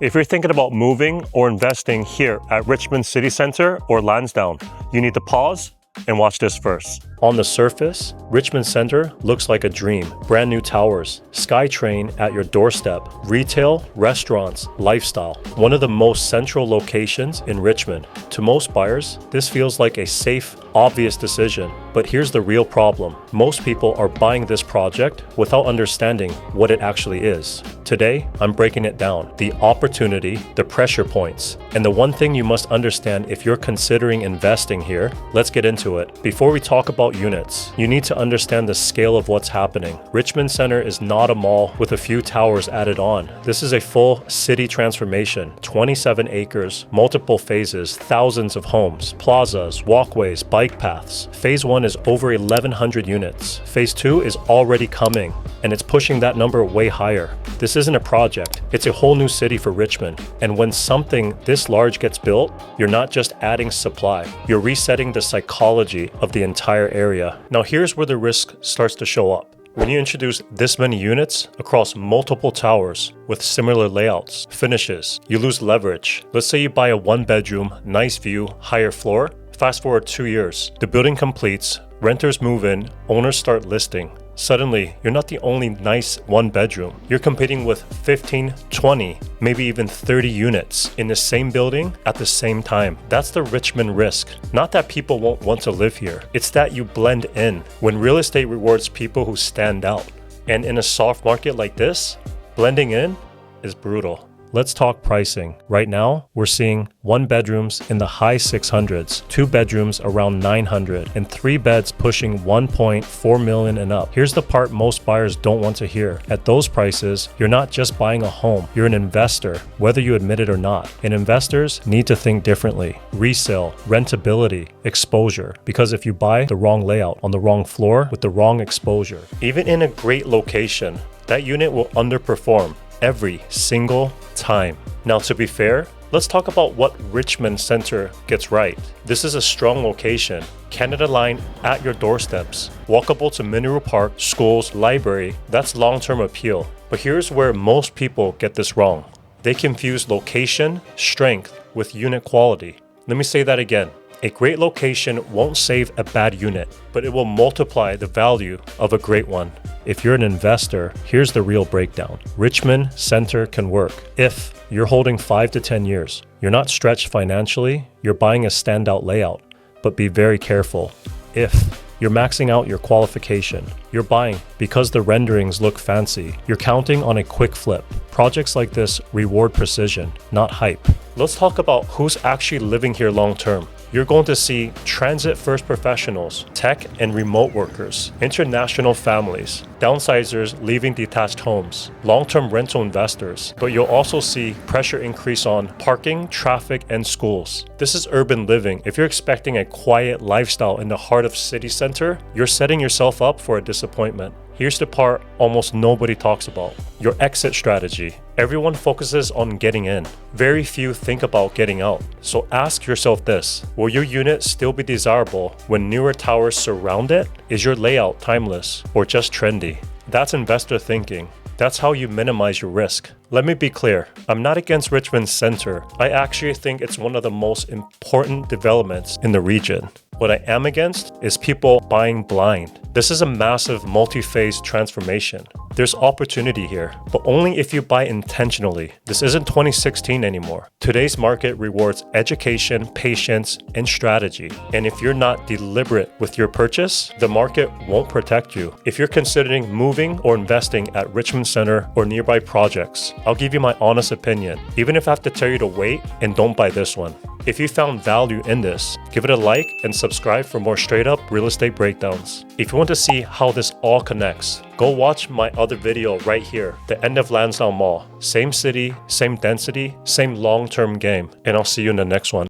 If you're thinking about moving or investing here at Richmond City Centre or Lansdowne, you need to pause and watch this first. On the surface, Richmond Centre looks like a dream. Brand new towers, SkyTrain at your doorstep, retail, restaurants, lifestyle. One of the most central locations in Richmond. To most buyers, this feels like a safe, obvious decision. But here's the real problem. Most people are buying this project without understanding what it actually is. Today, I'm breaking it down. The opportunity, the pressure points, and the one thing you must understand if you're considering investing here. Let's get into it. Before we talk about units, you need to understand the scale of what's happening. Richmond Centre is not a mall with a few towers added on. This is a full city transformation, 27 acres, multiple phases, thousands of homes, plazas, walkways, bike paths. Phase 1 is over 1,100 units. Phase 2 is already coming, and it's pushing that number way higher. This isn't a project, it's a whole new city for Richmond. And when something this large gets built, you're not just adding supply, you're resetting the psychology of the entire area. Now here's where the risk starts to show up. When you introduce this many units across multiple towers with similar layouts, finishes, you lose leverage. Let's say you buy a 1-bedroom, nice view, higher floor. Fast forward 2 years, the building completes, renters move in, owners start listing. Suddenly, you're not the only nice 1-bedroom. You're competing with 15, 20, maybe even 30 units in the same building at the same time. That's the Richmond risk. Not that people won't want to live here. It's that you blend in when real estate rewards people who stand out. And in a soft market like this, blending in is brutal. Let's talk pricing. Right now, we're seeing 1-bedrooms in the high 600s, 2-bedrooms around 900, and 3 beds pushing 1.4 million and up. Here's the part most buyers don't want to hear. At those prices, you're not just buying a home, you're an investor, whether you admit it or not. And investors need to think differently. Resale, rentability, exposure. Because if you buy the wrong layout on the wrong floor with the wrong exposure, even in a great location, that unit will underperform every single time. Now, to be fair, let's talk about what Richmond Centre gets right. This is a strong location, Canada Line at your doorsteps, walkable to Mineral Park, schools, library. That's long-term appeal. But here's where most people get this wrong. They confuse location, strength with unit quality. Let me say that again. A great location won't save a bad unit, but it will multiply the value of a great one. If you're an investor, here's the real breakdown. Richmond Centre can work if you're holding 5 to 10 years. You're not stretched financially, you're buying a standout layout, but be very careful. If you're maxing out your qualification, you're buying because the renderings look fancy, you're counting on a quick flip. Projects like this reward precision, not hype. Let's talk about who's actually living here long term. You're going to see transit-first professionals, tech and remote workers, international families, downsizers leaving detached homes, long-term rental investors, but you'll also see pressure increase on parking, traffic, and schools. This is urban living. If you're expecting a quiet lifestyle in the heart of city center, you're setting yourself up for a disappointment. Here's the part almost nobody talks about. Your exit strategy. Everyone focuses on getting in. Very few think about getting out. So ask yourself this, will your unit still be desirable when newer towers surround it? Is your layout timeless or just trendy? That's investor thinking. That's how you minimize your risk. Let me be clear, I'm not against Richmond Centre. I actually think it's one of the most important developments in the region. What I am against is people buying blind. This is a massive multi-phase transformation. There's opportunity here, but only if you buy intentionally. This isn't 2016 anymore. Today's market rewards education, patience, and strategy. And if you're not deliberate with your purchase, the market won't protect you. If you're considering moving or investing at Richmond Centre or nearby projects, I'll give you my honest opinion, even if I have to tell you to wait and don't buy this one. If you found value in this, give it a like and subscribe for more straight up real estate breakdowns. If you want to see how this all connects, go watch my other video right here, the end of Lansdowne Mall. Same city, same density, same long-term game, and I'll see you in the next one.